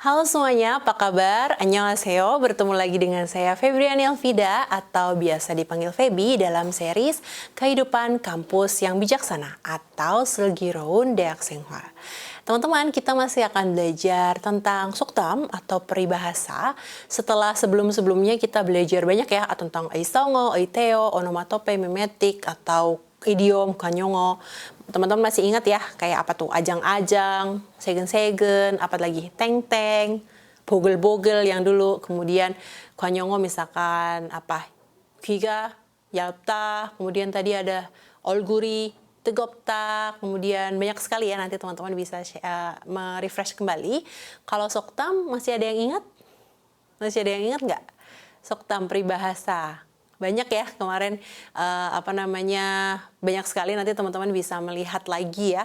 Halo semuanya, apa kabar? Annyeonghaseyo, bertemu lagi dengan saya Febriani Elvida atau biasa dipanggil Feby dalam series Kehidupan Kampus yang Bijaksana atau Selgiroun Deak Senghwa. Teman-teman, kita masih akan belajar tentang suktam atau peribahasa setelah sebelum-sebelumnya kita belajar banyak ya tentang Aisongo, Aiteo, onomatope, memetik, atau idiom, kanyongo. Teman-teman masih ingat ya, kayak apa tuh? Ajang-ajang, segen-segen, apa lagi? Teng-teng, bogel-bogel yang dulu. Kemudian kanyongo misalkan apa? Giga, yalta, kemudian tadi ada olguri, tegopta, kemudian banyak sekali ya, nanti teman-teman bisa merefresh kembali. Kalau soktam masih ada yang ingat? Masih ada yang ingat nggak? Soktam peribahasa. Banyak ya kemarin banyak sekali, nanti teman-teman bisa melihat lagi ya.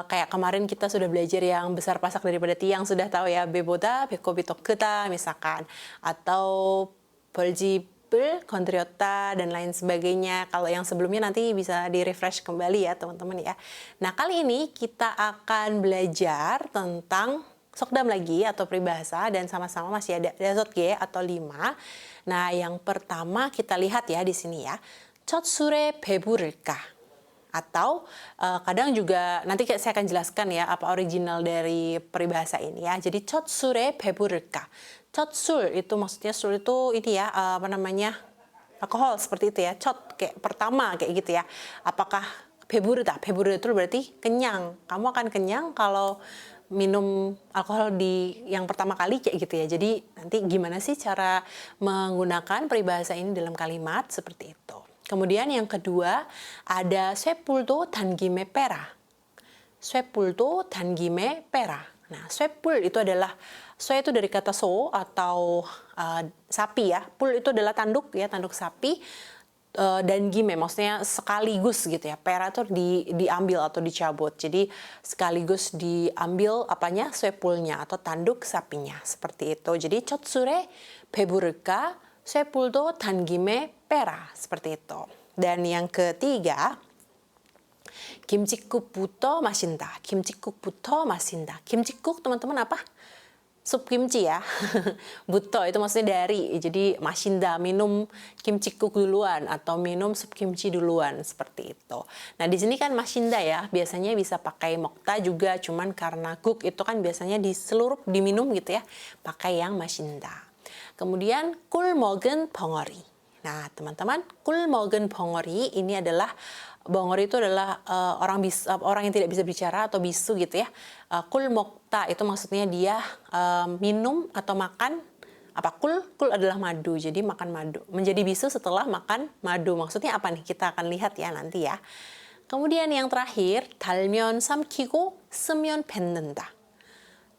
Kayak kemarin kita sudah belajar yang besar pasak daripada tiang, sudah tahu ya, beboda, beko bitoketa misalkan, atau poljibel, kontriota, dan lain sebagainya. Kalau yang sebelumnya nanti bisa di-refresh kembali ya teman-teman ya. Nah kali ini kita akan belajar tentang sokdam lagi atau peribahasa, dan sama-sama masih ada dasot G atau 5. Nah, yang pertama kita lihat ya di sini ya. Chotsure beburilka. Atau kadang juga nanti saya akan jelaskan ya apa original dari peribahasa ini ya. Jadi chotsure beburilka. Chotsul itu maksudnya sul itu ini ya alkohol seperti itu ya. Chot kayak pertama kayak gitu ya. Apakah beburita? Beburita itu berarti kenyang. Kamu akan kenyang kalau minum alkohol di yang pertama kali kayak gitu ya. Jadi nanti gimana sih cara menggunakan peribahasa ini dalam kalimat seperti itu. Kemudian yang kedua ada swepuldo dangime pera. Swepuldo dangime pera. Nah, swepul itu adalah swe itu dari kata so atau sapi ya. Pul itu adalah tanduk ya, tanduk sapi. Dan gime maksudnya sekaligus gitu ya. Pera itu diambil atau dicabut. Jadi sekaligus diambil apanya? Swepulnya atau tanduk sapinya. Seperti itu. Jadi chotsure beburilka swepuldo dangime pera. Seperti itu. Dan yang ketiga, 김치국부터 마신다. 김치국부터 마신다. 김치국 teman-teman apa? Sup kimchi ya. Buto itu maksudnya dari. Jadi masinda, minum kimchikuk duluan atau minum sup kimchi duluan, seperti itu. Nah, di sini kan masinda ya, biasanya bisa pakai mokta juga, cuman karena guk itu kan biasanya diminum gitu ya, pakai yang masinda. Kemudian 꿀 먹은 벙어리. Nah, teman-teman, 꿀 먹은 벙어리 ini adalah bongori itu adalah orang yang tidak bisa bicara atau bisu gitu ya. Kul mokta itu maksudnya dia minum atau makan apa? Kul adalah madu. Jadi makan madu. Menjadi bisu setelah makan madu. Maksudnya apa nih? Kita akan lihat ya nanti ya. Kemudian yang terakhir, 달면 삼키고 쓰면 뱉는다.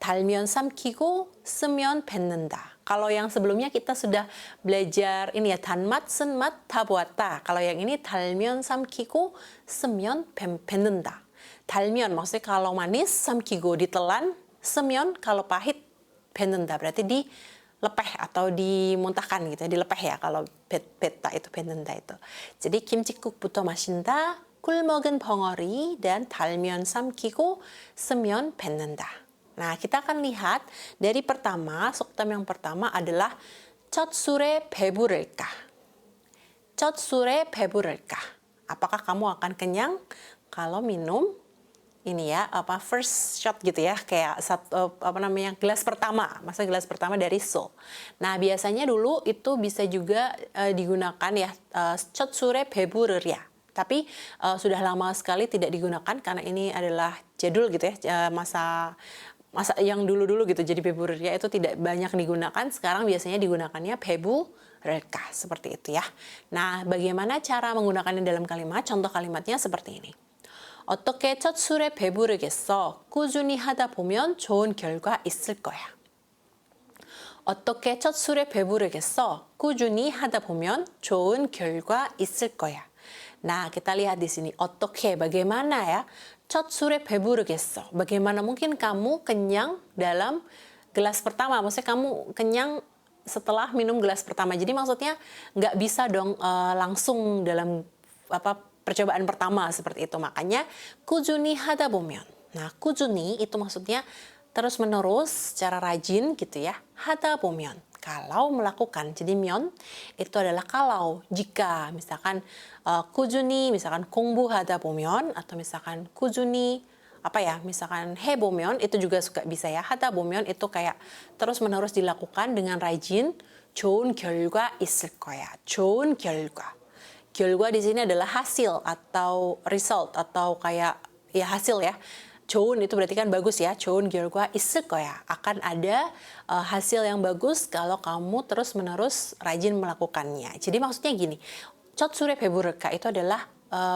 달면 삼키고 쓰면 뱉는다. Kalau yang sebelumnya kita sudah belajar ini ya, 단맛, 쓴맛, 다 보았다. Kalau yang ini 달면 삼키고 쓰면 뱉는다. 달면 maksudnya kalau manis, 삼키고 ditelan, 쓰면 kalau pahit, 뱉는다. Berarti dilepeh atau dimuntahkan gitu ya, dilepeh ya kalau 뱉다 itu 뱉는다 itu. Jadi 김치국부터 마신다, 꿀 먹은 벙어리, dan 달면 삼키고 쓰면 뱉는다. Nah, kita akan lihat dari pertama, suktam yang pertama adalah chotsure beburilka. Chotsure beburilka. Apakah kamu akan kenyang kalau minum ini ya, first shot gitu ya, kayak gelas pertama, gelas pertama dari so. Nah, biasanya dulu itu bisa juga digunakan ya, chotsure beburilya. Tapi sudah lama sekali tidak digunakan karena ini adalah jadul gitu ya, masa yang dulu-dulu gitu. Jadi beburilya itu tidak banyak digunakan. Sekarang biasanya digunakannya beburilka, seperti itu ya. Nah, bagaimana cara menggunakannya dalam kalimat? Contoh kalimatnya seperti ini. 어떻게 첫 술에 배부르겠어? 꾸준히 하다 보면 좋은 결과 있을 거야. 어떻게 첫 술에 배부르겠어? 꾸준히 하다 보면 좋은 결과 있을 거야. Nah, kita lihat di sini. 어떻게, bagaimana ya? 첫 술에 배부르겠어. Bagaimana mungkin kamu kenyang dalam gelas pertama? Maksudnya kamu kenyang setelah minum gelas pertama. Jadi maksudnya nggak bisa dong langsung dalam percobaan pertama seperti itu. Makanya 꾸준히 하다 보면. Nah, 꾸준히 itu maksudnya terus-menerus secara rajin gitu ya. Hada 보면 kalau melakukan. Jadi 면 itu adalah kalau, jika misalkan 꾸준히 misalkan 공부하다 보면 atau misalkan 꾸준히 apa ya, misalkan 해보면 itu juga suka bisa ya. 하다 보면 itu kayak terus-menerus dilakukan dengan rajin. 좋은 결과 있을 거야. 좋은 결과. 결과 di sini adalah hasil atau result atau kayak ya hasil ya. 좋은 itu berarti kan bagus ya. 좋은 결과 있을 거야. Akan ada hasil yang bagus kalau kamu terus-menerus rajin melakukannya. Jadi maksudnya gini, 첫 술에 배부를까 itu adalah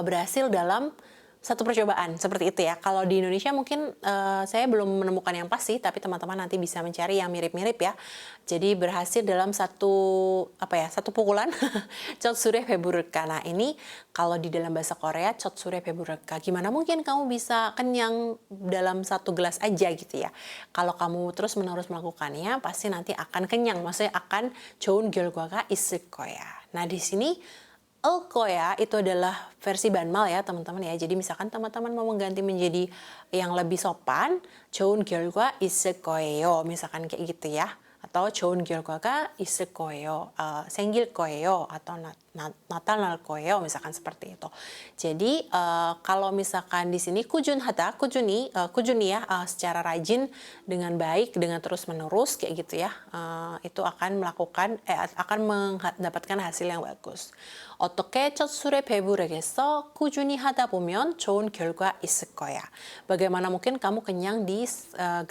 berhasil dalam satu percobaan seperti itu ya. Kalau di Indonesia mungkin saya belum menemukan yang pasti, tapi teman-teman nanti bisa mencari yang mirip-mirip ya. Jadi berhasil dalam satu pukulan. 첫 술에 배부를까. Nah ini kalau di dalam bahasa Korea 첫 술에 배부를까. Gimana mungkin kamu bisa kenyang dalam satu gelas aja gitu ya. Kalau kamu terus-menerus melakukannya pasti nanti akan kenyang. Maksudnya akan 좋은 결과가 있을 거야. Nah di sini 거야 itu adalah versi banmal ya teman-teman ya. Jadi misalkan teman-teman mau mengganti menjadi yang lebih sopan, 좋은 결과 있을 거예요. Misalkan kayak gitu ya. Atau 좋은 결과가 있을 거예요. 생길 거예요. Atau 나타날 거예요. Misalkan seperti itu. Jadi kalau misalkan di sini 꾸준하다, 꾸준히 ya secara rajin dengan baik, dengan terus-menerus kayak gitu ya. Itu akan mendapatkan hasil yang bagus. 어떻게 첫 술에 배부르겠어? 꾸준히 하다 보면 좋은 결과 있을 거야. Bagaimana mungkin kamu kenyang di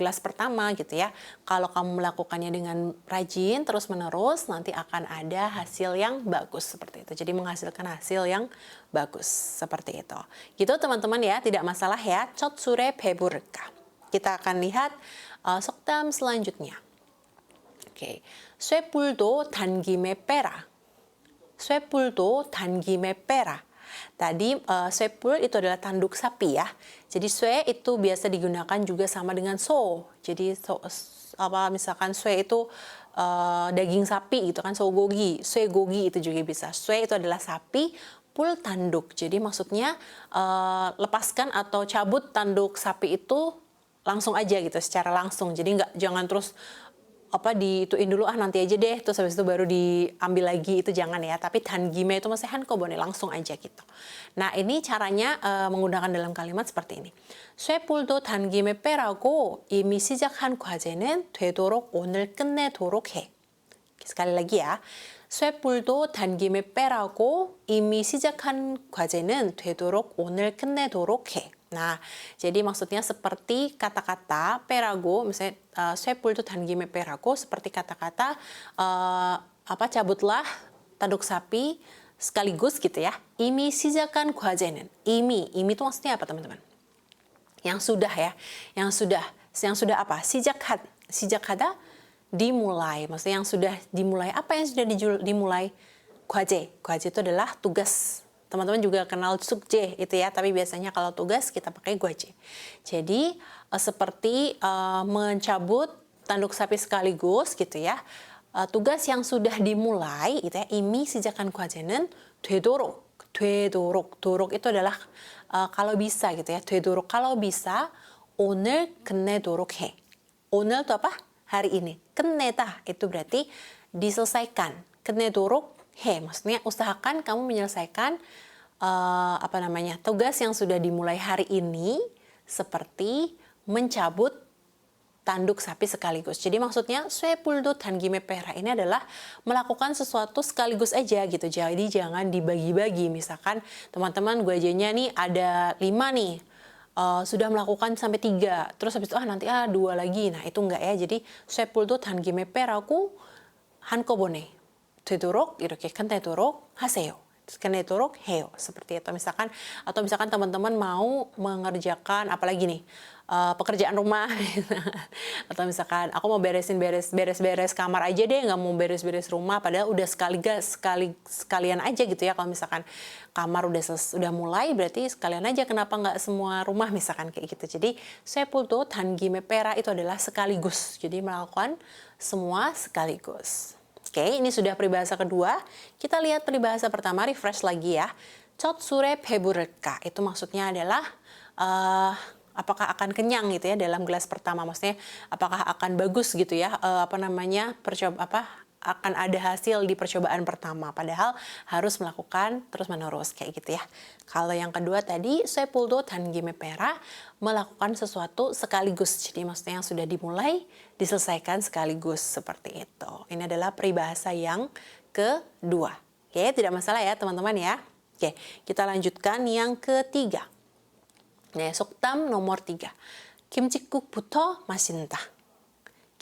gelas pertama gitu ya. Kalau kamu melakukannya dengan rajin terus-menerus nanti akan ada hasil yang bagus seperti itu. Jadi menghasilkan hasil yang bagus seperti itu. Gitu teman-teman ya, tidak masalah ya. 첫 술에 배부를까. Kita akan lihat 속담 selanjutnya. Oke. 쇠불도 단 김에 빼라. 쇠뿔도 단 김에 빼라. Tadi 쇠뿔 itu adalah tanduk sapi ya. Jadi 쇠 itu biasa digunakan juga sama dengan so. Jadi misalkan 쇠 itu daging sapi gitu kan, sogogi, 쇠고기 itu juga bisa. 쇠 itu adalah sapi, pul tanduk. Jadi maksudnya lepaskan atau cabut tanduk sapi itu langsung aja gitu, secara langsung. Jadi jangan terus diituin dulu nanti aja deh, terus habis itu baru diambil lagi, itu jangan ya. Tapi 단김에 itu maksudnya 한꺼번에 langsung aja gitu. Nah ini caranya menggunakan dalam kalimat seperti ini. 쇠뿔도 단김에 빼라고 이미 시작한 과제는 되도록 오늘 끝내도록 해. sekali lagi ya. 쇠뿔도 단김에 빼라고 이미 시작한 과제는 되도록 오늘 끝내도록 해. Nah, jadi maksudnya seperti kata-kata perago, misalnya 쇠뿔도 단김에 빼라고, seperti kata-kata cabutlah tanduk sapi sekaligus gitu ya. 이미 시작한 과제는, 이미 itu maksudnya apa teman-teman? Yang sudah ya, yang sudah apa? 시작하다 dimulai, maksudnya yang sudah dimulai. Apa yang sudah dimulai? 과제 itu adalah tugas. Teman-teman juga kenal 숙제 itu ya, tapi biasanya kalau tugas kita pakai 과제. Jadi seperti mencabut tanduk sapi sekaligus gitu ya. Tugas yang sudah dimulai itu ya, 이미 시작한 과제는 되도록. 도록 itu adalah kalau bisa gitu ya. 되도록 kalau bisa 오늘 끝내도록 해. 오늘 itu apa? Hari ini. 끝내다 itu berarti diselesaikan. 끝내도록 해, maksudnya usahakan kamu menyelesaikan tugas yang sudah dimulai hari ini, seperti mencabut tanduk sapi sekaligus. Jadi maksudnya 쇠뿔도 단김에 빼라 ini adalah melakukan sesuatu sekaligus aja gitu. Jadi jangan dibagi-bagi. Misalkan teman-teman guajenya nih ada 5 nih. Sudah melakukan sampai 3. Terus habis itu nanti 2 lagi. Nah, itu enggak ya. Jadi 쇠뿔도 단김에 빼라고 한꺼번에 되도록 이렇게 끝내도록 하세요. 끝내도록 해요. Seperti itu. Misalkan teman-teman mau mengerjakan apalagi nih pekerjaan rumah atau misalkan aku mau beres-beres kamar aja deh, nggak mau beres-beres rumah, padahal udah sekalian aja gitu ya. Kalau misalkan kamar udah mulai, berarti sekalian aja, kenapa nggak semua rumah misalkan kayak gitu. Jadi 쇠뿔도 단김에 빼라 itu adalah sekaligus. Jadi melakukan semua sekaligus. Oke, ini sudah peribahasa kedua. Kita lihat peribahasa pertama, refresh lagi ya. 첫 술에 배부를까. Itu maksudnya adalah apakah akan kenyang gitu ya dalam gelas pertama, maksudnya apakah akan bagus gitu ya, akan ada hasil di percobaan pertama, padahal harus melakukan terus-menerus kayak gitu ya. Kalau yang kedua tadi, 쇠뿔도 단 김에 빼라, melakukan sesuatu sekaligus. Jadi maksudnya yang sudah dimulai, diselesaikan sekaligus seperti itu. Ini adalah peribahasa yang kedua. Oke, tidak masalah ya teman-teman ya. Oke, kita lanjutkan yang ketiga. 네, 속담 nomor 3. 김칫국부터 마신다.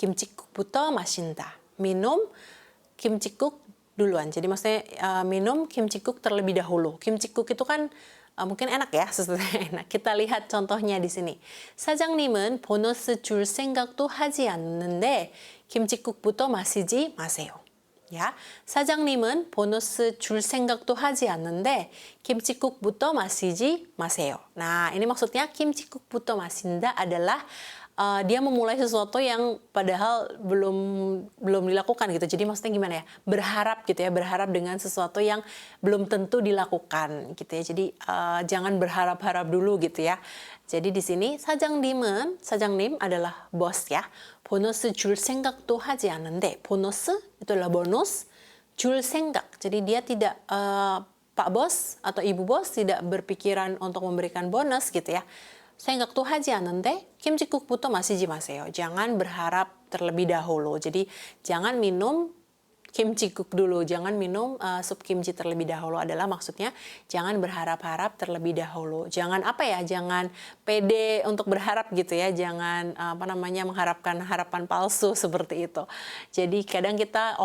김칫국부터 마신다. Minum kimcikuk duluan. Jadi maksudnya minum kimcikuk terlebih dahulu. Kimcikuk itu kan mungkin enak ya, sesuatu enak. Kita lihat contohnya di sini. 사장님은 보너스 줄 생각도 하지 않는데 김칫국부터 마시지 마세요. Ya, 사장님은 보너스 줄 생각도 하지 않는데 김칫국부터 마시지 마세요. Nah, ini maksudnya 김칫국부터 마신다 adalah dia memulai sesuatu yang padahal belum dilakukan gitu. Jadi maksudnya gimana ya? Berharap gitu ya, berharap dengan sesuatu yang belum tentu dilakukan gitu ya. Jadi jangan berharap-harap dulu gitu ya. Jadi di sini 사장님 adalah bos ya. 보너스 줄 생각도 하지 않는데, 보너스 itu adalah bonus, 줄 생각. Jadi dia tidak Pak Bos atau Ibu Bos tidak berpikiran untuk memberikan bonus gitu ya. 생각도 하지 않는데 김칫국부터 마시지 마세요. Jangan berharap terlebih dahulu. Jadi jangan minum kimcikuk dulu, jangan minum sup kimchi terlebih dahulu adalah maksudnya jangan berharap-harap terlebih dahulu. Jangan jangan pede untuk berharap gitu ya, jangan mengharapkan harapan palsu seperti itu. Jadi kadang kita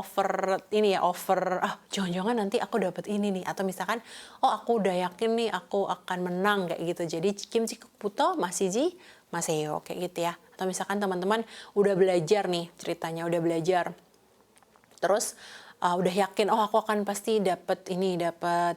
jangan-jangan nanti aku dapat ini nih, atau misalkan aku udah yakin nih aku akan menang kayak gitu. Jadi kimcikuk부터 마시지 마세요 kayak gitu ya. Atau misalkan teman-teman udah belajar nih, ceritanya udah belajar. Terus udah yakin aku akan pasti dapat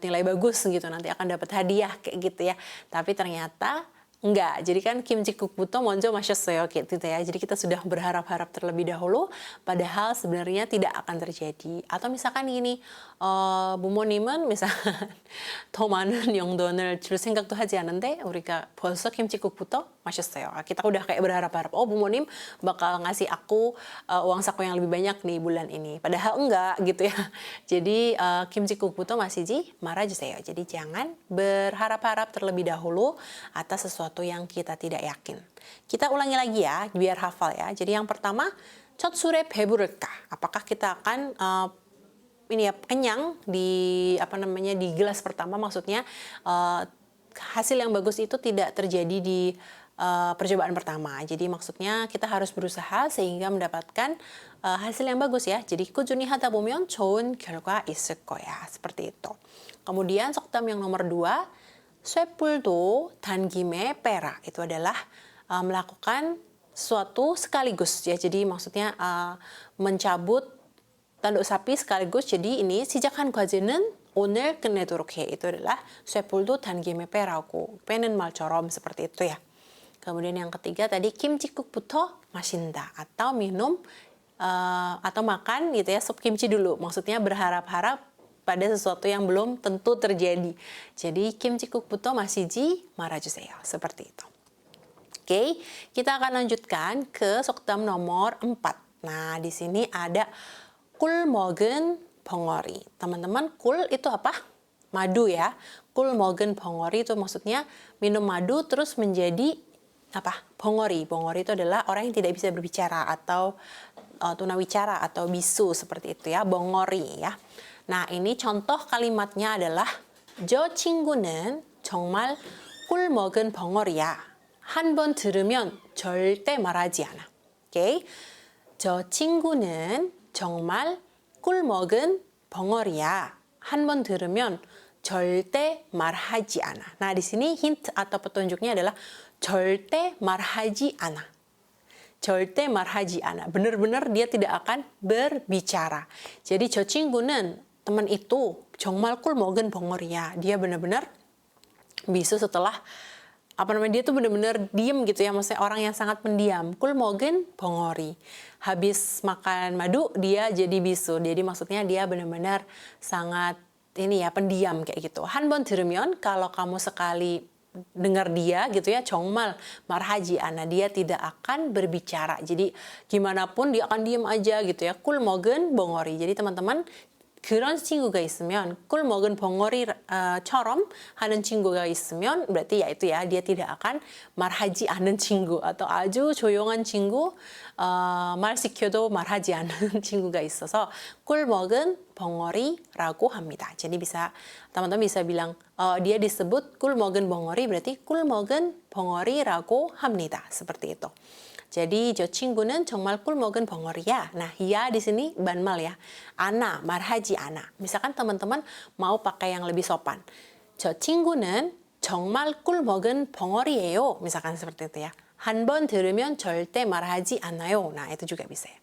nilai bagus gitu, nanti akan dapat hadiah kayak gitu ya. Tapi ternyata enggak. Jadi kan 김칫국부터 먼저 마셨어요 gitu ya. Jadi kita sudah berharap-harap terlebih dahulu padahal sebenarnya tidak akan terjadi. Atau misalkan gini, 부모님은 misalkan 더 많은 용돈을 줄 생각도 하지 않은데 우리가 벌써 김칫국부터 마셨어요. Kita udah kayak berharap-harap, bumonim bakal ngasih aku uang saku yang lebih banyak nih bulan ini. Padahal enggak gitu ya. Jadi 김칫국부터 마시지 말아주세요. Jadi jangan berharap-harap terlebih dahulu atas sesuatu yang kita tidak yakin. Kita ulangi lagi ya, biar hafal ya. Jadi yang pertama, 첫 술에 배부를까? Apakah kita akan kenyang di di gelas pertama, maksudnya hasil yang bagus itu tidak terjadi di percobaan pertama. Jadi maksudnya kita harus berusaha sehingga mendapatkan hasil yang bagus ya. Jadi 꾸준히 하다 보면 좋은 결과 있을 거야. Seperti itu. Kemudian 속담 yang nomor 2, 쇠뿔도 단 김에 빼라. Itu adalah melakukan sesuatu sekaligus ya. Jadi maksudnya mencabut tanduk sapi sekaligus. Jadi ini 시작한 과제는 오늘 끝내도록 해. Itu adalah 쇠뿔도 단 김에 빼라고. 빼는 말처럼 seperti itu ya. Kemudian yang ketiga tadi 김칫국부터 마신다, atau minum atau makan gitu ya sup kimchi dulu. Maksudnya berharap-harap pada sesuatu yang belum tentu terjadi. Jadi 김칫국부터 마시지 말아주세요. Seperti itu. Oke, kita akan lanjutkan ke 속담 nomor 4. Nah, di sini ada 꿀 먹은 벙어리. Teman-teman, 꿀 itu apa? Madu ya. 꿀 먹은 벙어리 itu maksudnya minum madu terus menjadi 벙어리. 벙어리 itu adalah orang yang tidak bisa berbicara atau tunawicara atau bisu seperti itu ya, 벙어리 ya. Nah, ini contoh kalimatnya adalah 저 친구는 정말 꿀 먹은 벙어리야. 한 번 들으면 절대 말하지 않아. 오케이? 저 친구는 정말 꿀 먹은 벙어리야. 한 번 들으면 절대 말하지 않아. Nah, di sini hint atau petunjuknya adalah 절대 말하지 않아. 절대 말하지 않아. Benar-benar dia tidak akan berbicara. Jadi 저 친구는, teman itu, 정말 꿀 먹은 벙어리야. Dia benar-benar bisu setelah dia tuh benar-benar diem gitu ya, maksudnya orang yang sangat pendiam. 꿀 먹은 벙어리. Habis makan madu dia jadi bisu. Jadi maksudnya dia benar-benar sangat pendiam kayak gitu. 한 번 들으면, kalau kamu sekali dengar dia gitu ya, 정말 말하지 않아. Dia tidak akan berbicara. Jadi gimana pun dia akan diam aja gitu ya. 꿀 먹은 벙어리. Jadi teman-teman 그런 친구가 있으면 꿀 먹은 벙어리처럼 하는 친구가 있으면 berarti ya itu ya dia tidak akan 말하지 않는 친구 atau 아주 조용한 친구 말 시켜도 말하지 않는 친구가 있어서 꿀 먹은 벙어리라고 합니다. Jadi bisa teman-teman bisa bilang dia disebut 꿀 먹은 벙어리 berarti 꿀 먹은 벙어리라고 합니다. Seperti itu. Jadi 저 친구는 정말 꿀 먹은 벙어리야. Nah, ya di sini banmal ya. Ana, 말하지 않아. Misalkan teman-teman mau pakai yang lebih sopan. 저 친구는 정말 꿀 먹은 벙어리예요. Misalkan seperti itu ya. 한 번 들으면 절대 말하지 않아요. Nah, itu juga bisa ya.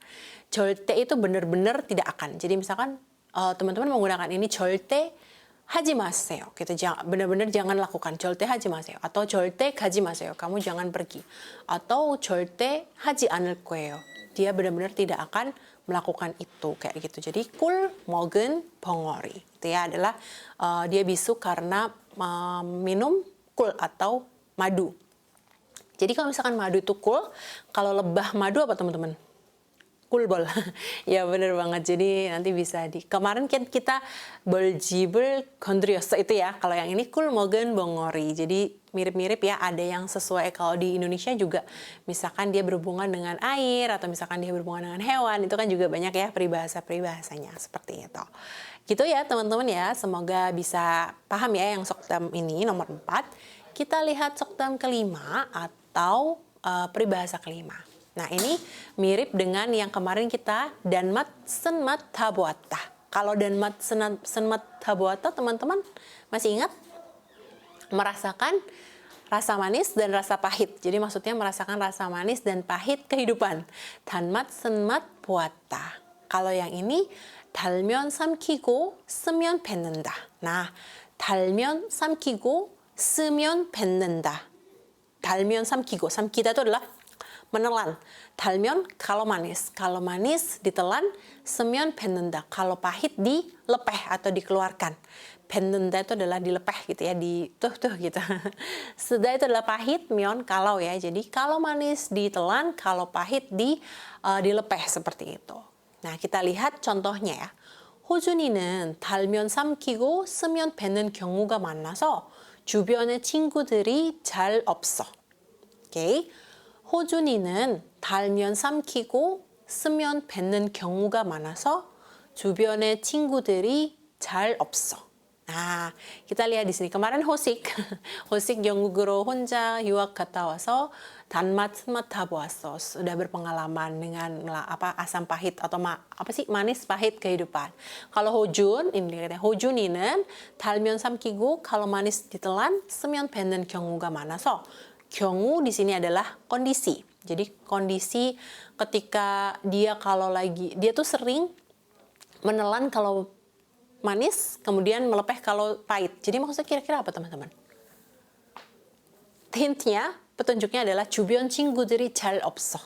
절대 itu benar-benar tidak akan. Jadi misalkan teman-teman menggunakan ini 절대 하지 마세요. Gitu, benar-benar jangan lakukan. 절대 하지 마세요. Atau 절대 가지 마세요. Kamu jangan pergi. Atau 절대 하지 않을 거예요. Dia benar-benar tidak akan melakukan itu kayak gitu. Jadi 꿀 먹은 벙어리. Itu ya adalah dia bisu karena minum 꿀 atau madu. Jadi kalau misalkan madu itu 꿀, kalau lebah madu apa teman-teman? 꿀벌. Ya bener banget. Jadi nanti bisa kemarin kan kita boljibel gondriyoso itu ya. Kalau yang ini 꿀 먹은 벙어리. Jadi mirip-mirip ya. Ada yang sesuai kalau di Indonesia juga. Misalkan dia berhubungan dengan air atau misalkan dia berhubungan dengan hewan. Itu kan juga banyak ya peribahasa-peribahasanya seperti itu. Gitu ya teman-teman ya. Semoga bisa paham ya yang sokdam ini nomor 4. Kita lihat sokdam kelima atau peribahasa kelima. Nah, ini mirip dengan yang kemarin kita danmat senmat tabuata. Kalau danmat senmat tabuata, teman-teman masih ingat? Merasakan rasa manis dan rasa pahit. Jadi maksudnya merasakan rasa manis dan pahit kehidupan. danmat senmat buata. Kalau yang ini 달면 삼키고 쓰면 뱉는다. Nah, 달면 삼키고 쓰면 뱉는다. 달면 삼키고, 삼키다 itu adalah menelan. 달면 kalau manis ditelan, semyon 뱉는다. Kalau pahit dilepeh atau dikeluarkan. 뱉는다 itu adalah dilepeh gitu ya, tuh gitu. Sudah itu adalah pahit, myon kalau ya. Jadi kalau manis ditelan, kalau pahit dilepeh seperti itu. Nah, kita lihat contohnya ya. 호준이는 달면 삼키고 쓰면 뱉는 경우가 많아서 주변에 친구들이 잘 없어. 오케이. 호준이는 달면 삼키고 쓰면 뱉는 경우가 많아서 주변에 친구들이 잘 없어. Nah, kita lihat di sini. Kemarin Hosik 영국으로 혼자 유학 갔다 와서 단맛, 스맛 다 보았어. Sudah berpengalaman dengan asam pahit atau manis pahit kehidupan. Kalau Hojun, ini katanya 호준이는 달면 삼키고 kalau manis ditelan, 쓰면 뱉는 경우가 많아서 경우 di sini adalah kondisi. Jadi kondisi ketika dia tuh sering menelan kalau manis, kemudian melepeh kalau pahit. Jadi maksudnya kira-kira apa teman-teman? Hintnya, petunjuknya adalah 주변 친구들이 잘 없어.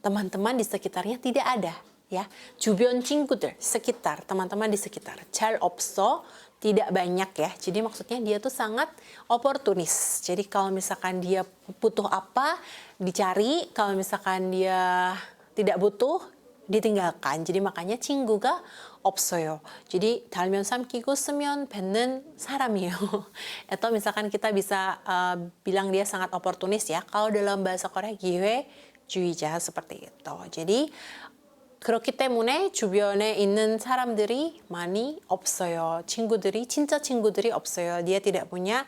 Teman-teman di sekitarnya tidak ada. Ya, 주변 친구들, sekitar, teman-teman di sekitar. 잘 없어, tidak banyak ya. Jadi maksudnya dia tuh sangat oportunis. Jadi kalau misalkan dia butuh apa, dicari. Kalau misalkan dia tidak butuh, ditinggalkan. jadi makanya 친구가 없어요. jadi 달면 삼키고 쓰면 뱉는 사람이에요. Atau misalkan kita bisa bilang dia sangat oportunis ya. Kalau dalam bahasa Korea 기회주의자 seperti itu. Jadi 그렇기 때문에 주변에 있는 사람들이 많이 없어요. 진짜 친구들이 없어요. Dia tidak punya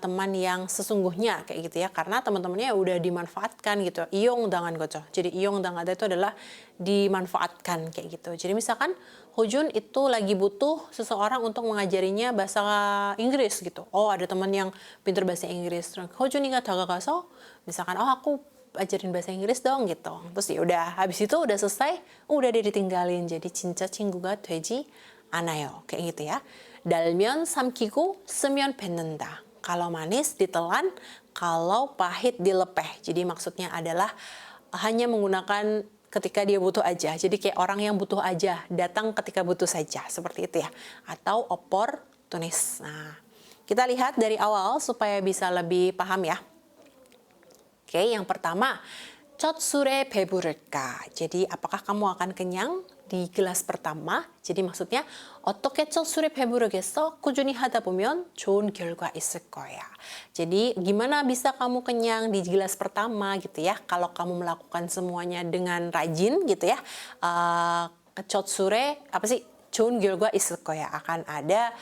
teman yang sesungguhnya kayak gitu ya. Karena teman-temannya udah dimanfaatkan gitu. 이용당한 거죠. Jadi 이용당하다 itu adalah dimanfaatkan kayak gitu. Jadi misalkan Hojun itu lagi butuh seseorang untuk mengajarinya bahasa Inggris gitu. Oh, ada teman yang pintar bahasa Inggris. Hojuni가 다가가서 misalkan aku ajarin bahasa Inggris dong gitu. Terus ya udah, habis itu udah selesai, udah dia ditinggalin. Jadi 진짜 친구가 되지 않아요. Kayak gitu ya. 달면 삼키고 쓰면 뱉는다. Kalau manis ditelan, kalau pahit dilepeh. Jadi maksudnya adalah hanya menggunakan ketika dia butuh aja. Jadi kayak orang yang butuh aja, datang ketika butuh saja. Seperti itu ya. Atau oportunis. Nah, Kita lihat dari awal supaya bisa lebih paham ya. Oke, yang pertama, 첫 술에 배부를까? Jadi apakah kamu akan kenyang di gelas pertama? Jadi maksudnya 어떻게 첫 술에 배부르겠어? 꾸준히 하다 보면 좋은 결과 있을 거야. Jadi gimana bisa kamu kenyang di gelas pertama gitu ya? Kalau kamu melakukan semuanya dengan rajin gitu ya. 첫 술에 apa sih? 좋은 결과 있을 거야. Akan ada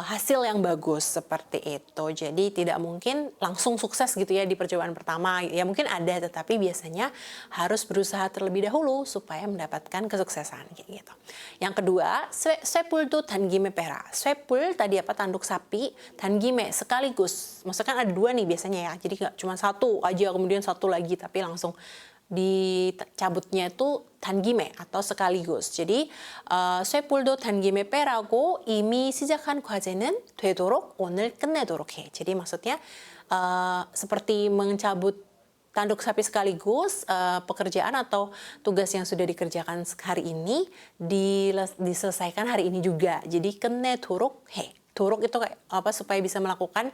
hasil yang bagus seperti itu. Jadi tidak mungkin langsung sukses gitu ya di percobaan pertama. Ya mungkin ada, tetapi biasanya harus berusaha terlebih dahulu supaya mendapatkan kesuksesan kayak gitu. Yang kedua, 쇠뿔도 단김에 빼라. 쇠뿔 tadi apa, tanduk sapi, 단김에 sekaligus. Maksudnya kan ada dua nih biasanya ya. Jadi nggak cuma satu aja kemudian satu lagi, tapi langsung dicabutnya itu 단김에 atau sekaligus. jadi 쇠뿔도 단김에 빼라고 이미 시작한 과제는 되도록 오늘 끝내도록 해. Jadi maksudnya seperti mencabut tanduk sapi sekaligus, pekerjaan atau tugas yang sudah dikerjakan hari ini diselesaikan hari ini juga. Jadi 끝내도록 해. Turuk itu kayak apa, supaya bisa melakukan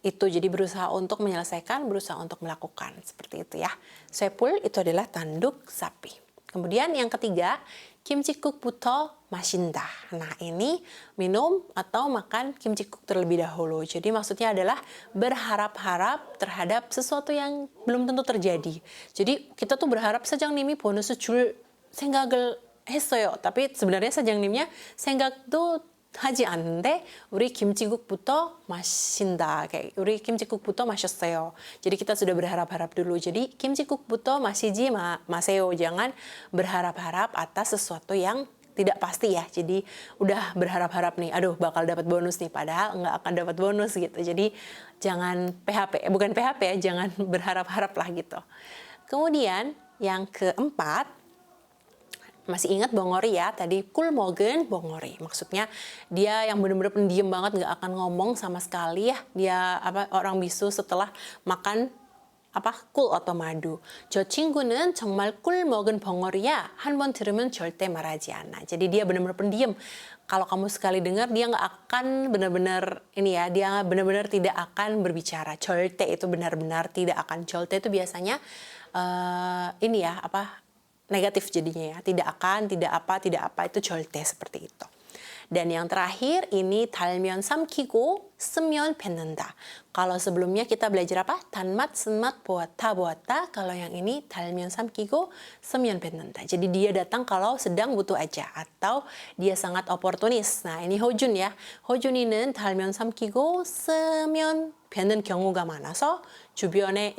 itu. Jadi berusaha untuk menyelesaikan, berusaha untuk melakukan. Seperti itu ya. 쇠뿔 itu adalah tanduk sapi. Kemudian yang ketiga, 김치국부터 마신다. Nah ini minum atau makan kimchikuk terlebih dahulu. Jadi maksudnya adalah berharap-harap terhadap sesuatu yang belum tentu terjadi. Jadi kita tuh berharap 사장님이 보너스 줄 생각을 했어요. tapi sebenarnya 사장님nya 생각도 하지 않는데 우리 김치국부터 마신다. Kayak 우리 김치국부터 마셨어요. Jadi kita sudah berharap-harap dulu. Jadi 김치국부터 마시지 마세요. Jangan berharap-harap atas sesuatu yang tidak pasti ya. Jadi udah berharap-harap nih, aduh bakal dapat bonus nih, padahal nggak akan dapat bonus gitu. Jadi jangan bukan PHP ya, jangan berharap-harap lah gitu. Kemudian yang keempat, masih ingat bongori ya, tadi 꿀먹은 bongori. Maksudnya dia yang benar-benar pendiam banget, nggak akan ngomong sama sekali ya. Dia orang bisu setelah makan 꿀 atau madu. 저 친구는 정말 꿀먹은 벙어리야. 한 번 들으면 절대 말하지 않아. Jadi dia benar-benar pendiam. Kalau kamu sekali dengar, dia nggak akan benar-benar dia benar-benar tidak akan berbicara. 절대 itu benar-benar tidak akan. 절대 itu biasanya negatif jadinya ya. Tidak akan, tidak apa, itu 절대 seperti itu. Dan yang terakhir ini 달면 삼키고 쓰면 뱉는다. Kalau sebelumnya kita belajar apa? 단맛, 쓴맛, 보았다. Kalau yang ini 달면 삼키고 쓰면 뱉는다. Jadi dia datang kalau sedang butuh aja atau dia sangat oportunis. Nah, ini 호준 ya. 호준이는 달면 삼키고 쓰면 뱉는 경우가 많아서 주변의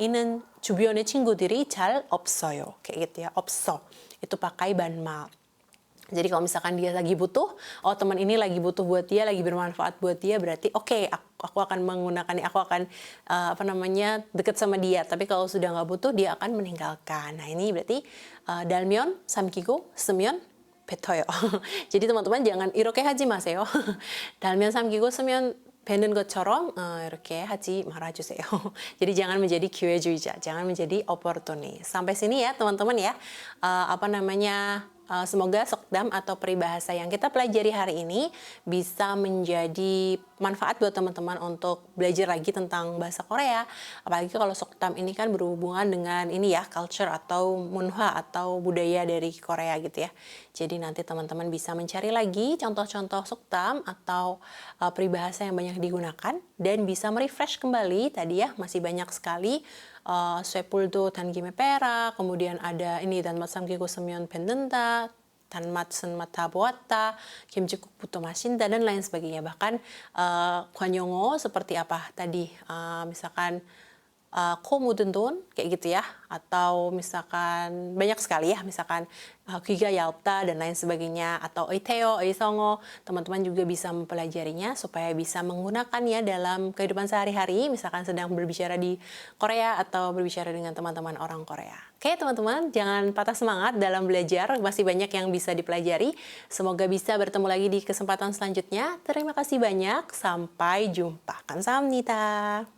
친구들이 잘 없어요. Kayak gitu ya, 없어. Itu pakai banmal. Jadi kalau misalkan dia lagi butuh, teman ini lagi butuh buat dia, lagi bermanfaat buat dia, berarti oke, aku akan menggunakan, aku akan dekat sama dia. Tapi kalau sudah nggak butuh, dia akan meninggalkan. Nah ini berarti 달면 삼키고 쓰면 뱉어요. Jadi teman-teman jangan 이렇게 하지 마세요. 달면 삼키고 쓰면 뱉는 것처럼 이렇게 하지 말아주세요. Jadi jangan menjadi 기회주의자, jangan menjadi oportunis. Sampai sini ya teman-teman ya. Semoga Sokdam atau peribahasa yang kita pelajari hari ini bisa menjadi manfaat buat teman-teman untuk belajar lagi tentang bahasa Korea. Apalagi kalau Sokdam ini kan berhubungan dengan culture atau munhwa atau budaya dari Korea gitu ya. Jadi nanti teman-teman bisa mencari lagi contoh-contoh Sokdam atau peribahasa yang banyak digunakan dan bisa merefresh kembali tadi ya, masih banyak sekali. 쇠뿔도 단김에 빼라. kemudian ada ini 단맛 삼키고 쓰면 뱉는다. 단맛 쓴맛 다 보았다. 김치국부터 마신다 dan lain sebagainya. Bahkan 관용어 seperti apa tadi, misalkan 코 묻은 돈 kayak gitu ya, atau misalkan banyak sekali ya, misalkan 귀가 얇다 dan lain sebagainya, atau 의태어, 의성어, teman-teman juga bisa mempelajarinya supaya bisa menggunakannya dalam kehidupan sehari-hari, misalkan sedang berbicara di Korea atau berbicara dengan teman-teman orang Korea. Oke teman-teman, jangan patah semangat dalam belajar, masih banyak yang bisa dipelajari. Semoga bisa bertemu lagi di kesempatan selanjutnya. Terima kasih banyak, sampai jumpa. 감사합니다.